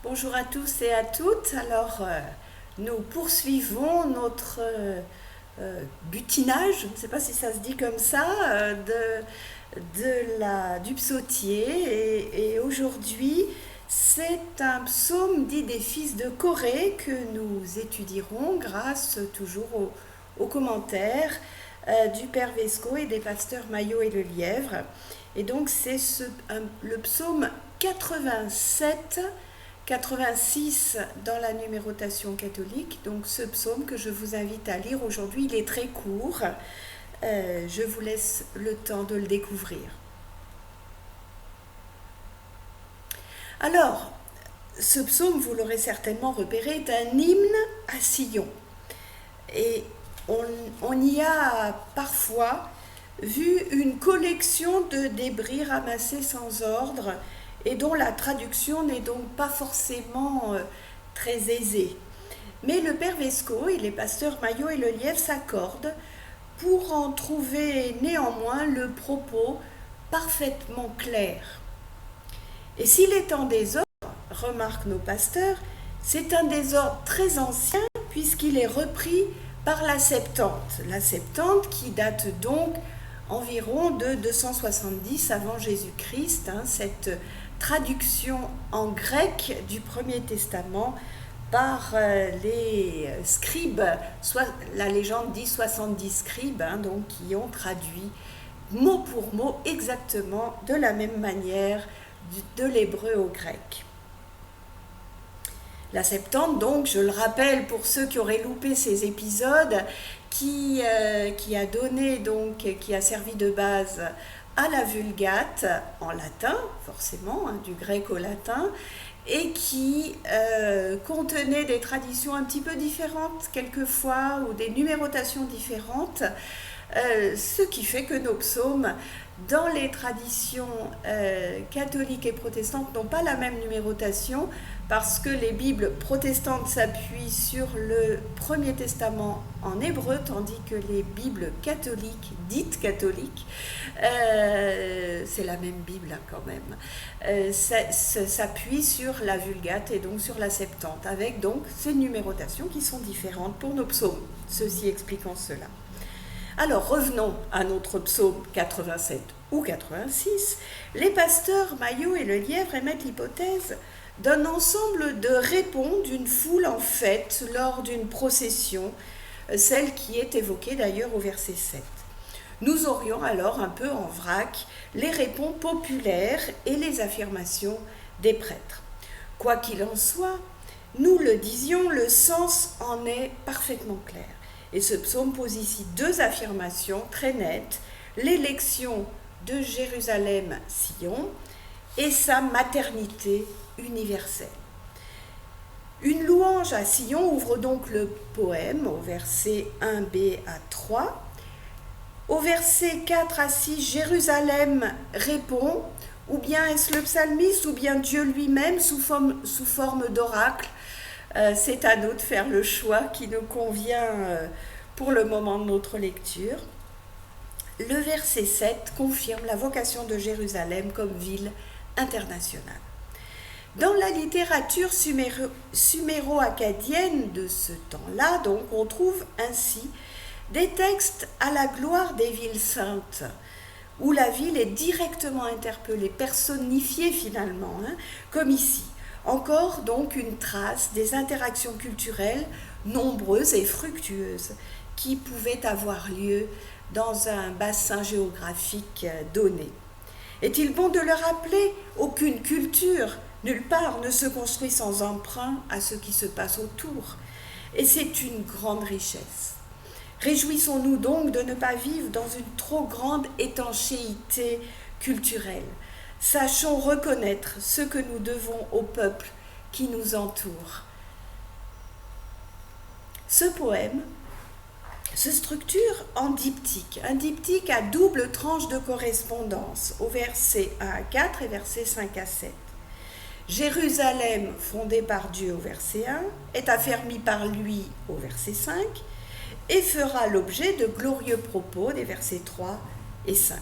Bonjour à tous et à toutes. Alors, nous poursuivons notre butinage, je ne sais pas si ça se dit comme ça, du psautier. Et aujourd'hui, c'est un psaume dit des fils de Corée que nous étudierons grâce toujours aux commentaires du Père Vesco et des pasteurs Maillot et Le Lièvre. Et donc, c'est le psaume 87. 86 dans la numérotation catholique, donc ce psaume que je vous invite à lire aujourd'hui, il est très court, je vous laisse le temps de le découvrir. Alors, ce psaume, vous l'aurez certainement repéré, est un hymne à Sion, et on y a parfois vu une collection de débris ramassés sans ordre, et dont la traduction n'est donc pas forcément très aisée. Mais le Père Vesco et les pasteurs Maillot et Le Lièvre s'accordent pour en trouver néanmoins le propos parfaitement clair. Et s'il est en désordre, remarquent nos pasteurs, c'est un désordre très ancien puisqu'il est repris par la Septante. La Septante qui date donc environ de 270 avant Jésus-Christ, cette traduction en grec du Premier Testament par les scribes, soit la légende dit 70 scribes, donc qui ont traduit mot pour mot exactement de la même manière de l'hébreu au grec. La Septante, donc, je le rappelle pour ceux qui auraient loupé ces épisodes, qui a donné donc, qui a servi de base à la Vulgate en latin, forcément, du grec au latin, et qui contenait des traditions un petit peu différentes quelquefois, ou des numérotations différentes, ce qui fait que nos psaumes, dans les traditions catholiques et protestantes, n'ont pas la même numérotation, parce que les Bibles protestantes s'appuient sur le Premier Testament en hébreu, tandis que les Bibles catholiques, dites catholiques, c'est la même Bible quand même, s'appuient sur la Vulgate et donc sur la Septante, avec donc ces numérotations qui sont différentes pour nos psaumes, ceci expliquant cela. Alors revenons à notre psaume 87 ou 86. Les pasteurs Maillot et Le Lièvre émettent l'hypothèse d'un ensemble de répons d'une foule en fête lors d'une procession, celle qui est évoquée d'ailleurs au verset 7. Nous aurions alors un peu en vrac les répons populaires et les affirmations des prêtres. Quoi qu'il en soit, nous le disions, le sens en est parfaitement clair. Et ce psaume pose ici deux affirmations très nettes, l'élection de Jérusalem-Sion et sa maternité universelle. Une louange à Sion ouvre donc le poème au verset 1b à 3. Au verset 4 à 6, Jérusalem répond, ou bien est-ce le psalmiste, ou bien Dieu lui-même sous forme d'oracle. C'est à nous de faire le choix qui nous convient pour le moment de notre lecture. Le verset 7 confirme la vocation de Jérusalem comme ville internationale. Dans la littérature suméro-akkadienne de ce temps-là, donc, on trouve ainsi des textes à la gloire des villes saintes, où la ville est directement interpellée, personnifiée finalement, comme ici. Encore donc une trace des interactions culturelles nombreuses et fructueuses qui pouvaient avoir lieu dans un bassin géographique donné. Est-il bon de le rappeler? Aucune culture, nulle part, ne se construit sans emprunt à ce qui se passe autour. Et c'est une grande richesse. Réjouissons-nous donc de ne pas vivre dans une trop grande étanchéité culturelle. Sachons reconnaître ce que nous devons au peuple qui nous entoure. Ce poème se structure en diptyque, un diptyque à double tranche de correspondance, au verset 1 à 4 et verset 5 à 7. Jérusalem, fondée par Dieu au verset 1, est affermie par lui au verset 5 et fera l'objet de glorieux propos des versets 3 et 5.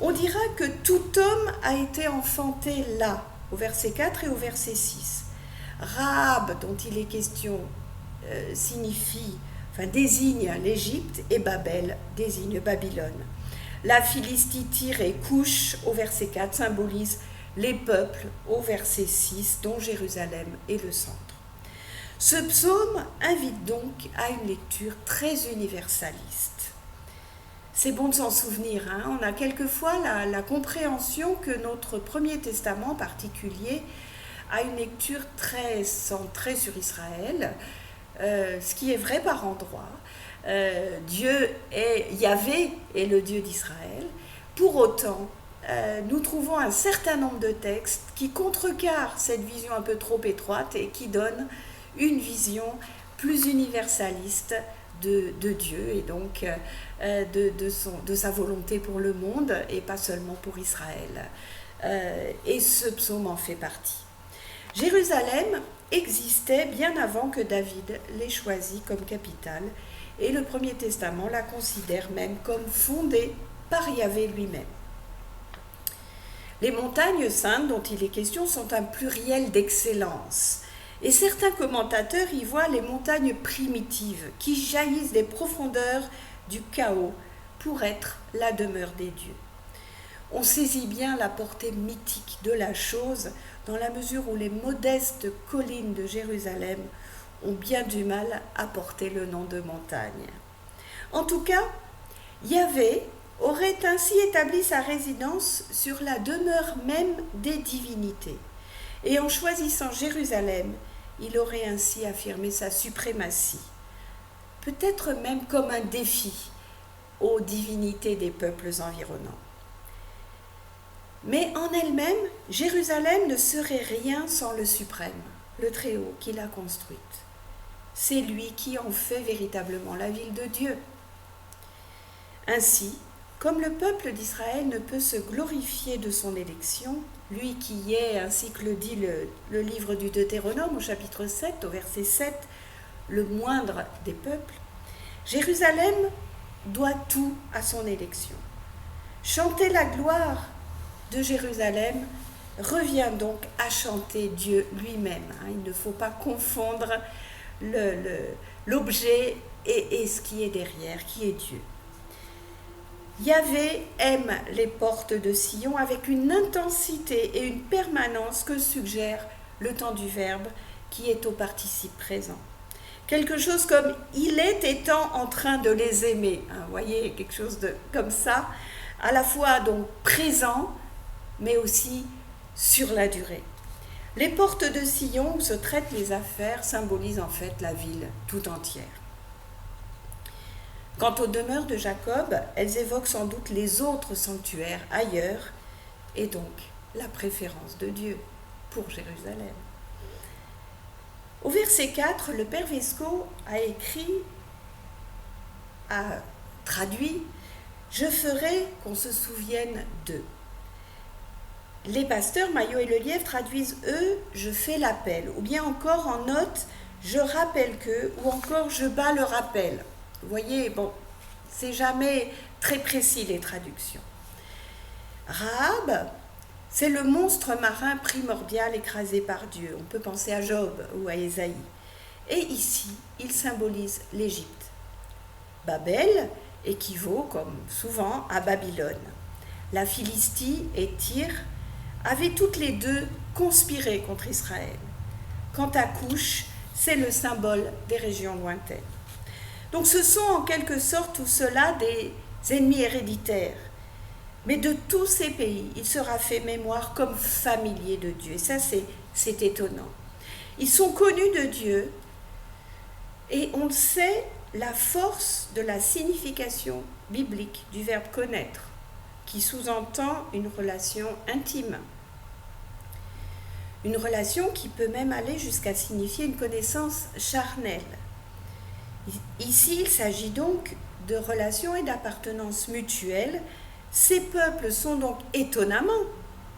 On dira que tout homme a été enfanté là, au verset 4 et au verset 6. Rahab, dont il est question, désigne l'Égypte, et Babel désigne Babylone. La Philistie, Tyr et Couche, au verset 4, symbolise les peuples, au verset 6, dont Jérusalem est le centre. Ce psaume invite donc à une lecture très universaliste. C'est bon de s'en souvenir, hein. On a quelquefois la compréhension que notre Premier Testament en particulier a une lecture très centrée sur Israël, ce qui est vrai par endroits. Yahvé est le Dieu d'Israël. Pour autant, nous trouvons un certain nombre de textes qui contrecarrent cette vision un peu trop étroite et qui donnent une vision plus universaliste de Dieu et donc de sa volonté pour le monde et pas seulement pour Israël. Et ce psaume en fait partie. Jérusalem existait bien avant que David l'ait choisie comme capitale et le Premier Testament la considère même comme fondée par Yahvé lui-même. Les montagnes saintes dont il est question sont un pluriel d'excellence. Et certains commentateurs y voient les montagnes primitives qui jaillissent des profondeurs du chaos pour être la demeure des dieux. On saisit bien la portée mythique de la chose dans la mesure où les modestes collines de Jérusalem ont bien du mal à porter le nom de montagne. En tout cas, Yahvé aurait ainsi établi sa résidence sur la demeure même des divinités. Et en choisissant Jérusalem, il aurait ainsi affirmé sa suprématie, peut-être même comme un défi aux divinités des peuples environnants. Mais en elle-même, Jérusalem ne serait rien sans le suprême, le Très-Haut qui l'a construite. C'est lui qui en fait véritablement la ville de Dieu. Ainsi, comme le peuple d'Israël ne peut se glorifier de son élection, lui qui est, ainsi que le dit le livre du Deutéronome au chapitre 7, au verset 7, le moindre des peuples, Jérusalem doit tout à son élection. Chanter la gloire de Jérusalem revient donc à chanter Dieu lui-même. Il ne faut pas confondre l'objet et ce qui est derrière, qui est Dieu. Yahvé aime les portes de Sion avec une intensité et une permanence que suggère le temps du verbe qui est au participe présent. Quelque chose comme « il est étant en train de les aimer ». Vous voyez, quelque chose comme ça, à la fois donc présent, mais aussi sur la durée. Les portes de Sion où se traitent les affaires symbolisent en fait la ville tout entière. Quant aux demeures de Jacob, elles évoquent sans doute les autres sanctuaires ailleurs et donc la préférence de Dieu pour Jérusalem. Au verset 4, le Père Vesco a traduit « Je ferai qu'on se souvienne d'eux ». Les pasteurs, Maillot et Lelièvre traduisent « eux, je fais l'appel » ou bien encore en note « je rappelle que » ou encore « je bats le rappel ». Vous voyez, bon, c'est jamais très précis les traductions. Rahab, c'est le monstre marin primordial écrasé par Dieu. On peut penser à Job ou à Ésaïe. Et ici, il symbolise l'Égypte. Babel équivaut, comme souvent, à Babylone. La Philistie et Tyr avaient toutes les deux conspiré contre Israël. Quant à Couche, c'est le symbole des régions lointaines. Donc ce sont en quelque sorte tout cela des ennemis héréditaires. Mais de tous ces pays, il sera fait mémoire comme familiers de Dieu. Et ça, c'est étonnant. Ils sont connus de Dieu et on sait la force de la signification biblique du verbe connaître, qui sous-entend une relation intime. Une relation qui peut même aller jusqu'à signifier une connaissance charnelle. Ici, il s'agit donc de relations et d'appartenance mutuelle. Ces peuples sont donc étonnamment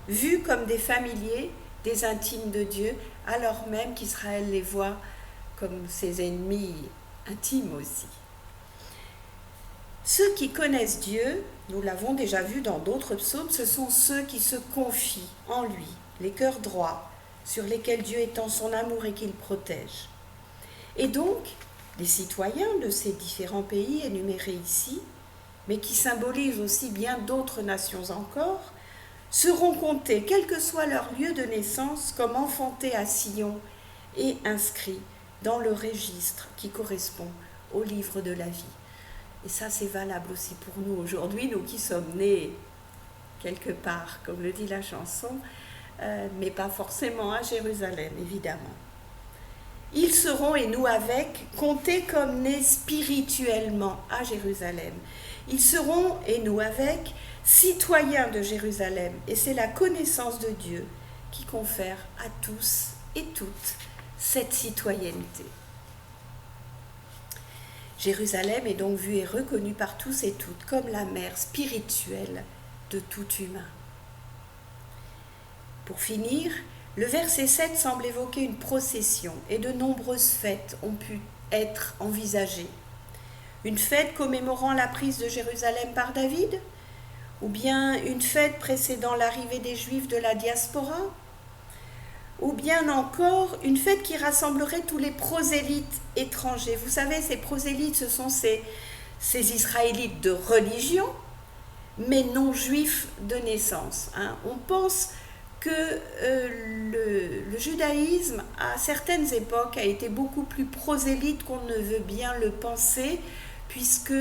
vus comme des familiers, des intimes de Dieu, alors même qu'Israël les voit comme ses ennemis intimes aussi. Ceux qui connaissent Dieu, nous l'avons déjà vu dans d'autres psaumes, ce sont ceux qui se confient en lui, les cœurs droits, sur lesquels Dieu étend son amour et qu'il protège. Et donc, les citoyens de ces différents pays énumérés ici, mais qui symbolisent aussi bien d'autres nations encore, seront comptés, quel que soit leur lieu de naissance, comme enfantés à Sion et inscrits dans le registre qui correspond au livre de la vie. Et ça, c'est valable aussi pour nous aujourd'hui, nous qui sommes nés quelque part, comme le dit la chanson, mais pas forcément à Jérusalem, évidemment. Ils seront, et nous avec, comptés comme nés spirituellement à Jérusalem. Ils seront, et nous avec, citoyens de Jérusalem. Et c'est la connaissance de Dieu qui confère à tous et toutes cette citoyenneté. Jérusalem est donc vue et reconnue par tous et toutes comme la mère spirituelle de tout humain. Pour finir, le verset 7 semble évoquer une procession et de nombreuses fêtes ont pu être envisagées. Une fête commémorant la prise de Jérusalem par David, ou bien une fête précédant l'arrivée des Juifs de la diaspora, ou bien encore une fête qui rassemblerait tous les prosélytes étrangers. Vous savez, ces prosélytes, ce sont ces Israélites de religion, mais non juifs de naissance. On pense que le judaïsme, à certaines époques, a été beaucoup plus prosélyte qu'on ne veut bien le penser, puisque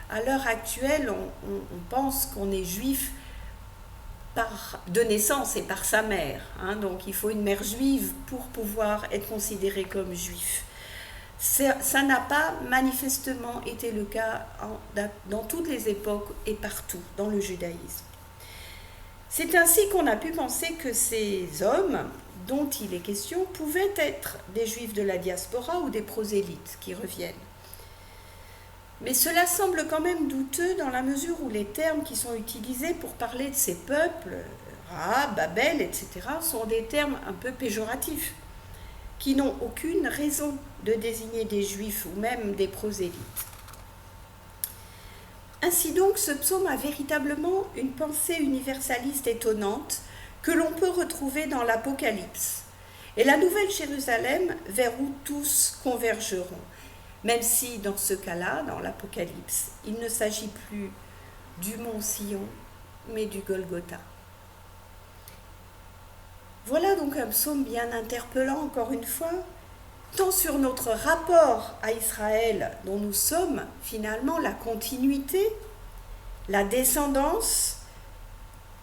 à l'heure actuelle, on pense qu'on est juif de naissance et par sa mère. Donc il faut une mère juive pour pouvoir être considéré comme juif. Ça n'a pas manifestement été le cas dans toutes les époques et partout dans le judaïsme. C'est ainsi qu'on a pu penser que ces hommes dont il est question pouvaient être des juifs de la diaspora ou des prosélytes qui reviennent. Mais cela semble quand même douteux dans la mesure où les termes qui sont utilisés pour parler de ces peuples, Rahab, Babel, etc., sont des termes un peu péjoratifs, qui n'ont aucune raison de désigner des juifs ou même des prosélytes. Ainsi donc, ce psaume a véritablement une pensée universaliste étonnante que l'on peut retrouver dans l'Apocalypse, et la Nouvelle Jérusalem vers où tous convergeront. Même si, dans ce cas-là, dans l'Apocalypse, il ne s'agit plus du mont Sion, mais du Golgotha. Voilà donc un psaume bien interpellant, encore une fois, tant sur notre rapport à Israël, dont nous sommes finalement la continuité, la descendance,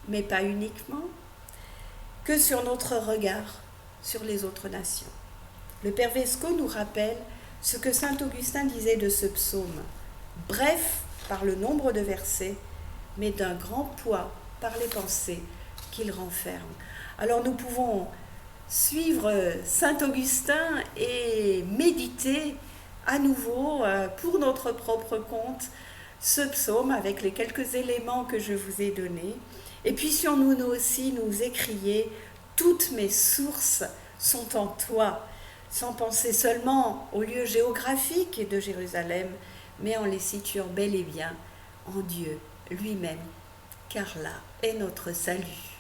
mais pas uniquement, que sur notre regard sur les autres nations. Le Père Vesco nous rappelle ce que saint Augustin disait de ce psaume, bref par le nombre de versets, mais d'un grand poids par les pensées qu'il renferme. Alors nous pouvons suivre saint Augustin et méditer à nouveau pour notre propre compte ce psaume avec les quelques éléments que je vous ai donnés. Et puissions-nous aussi nous écrier « Toutes mes sources sont en toi », sans penser seulement au lieu géographique de Jérusalem, mais en les situant bel et bien en Dieu lui-même, car là est notre salut.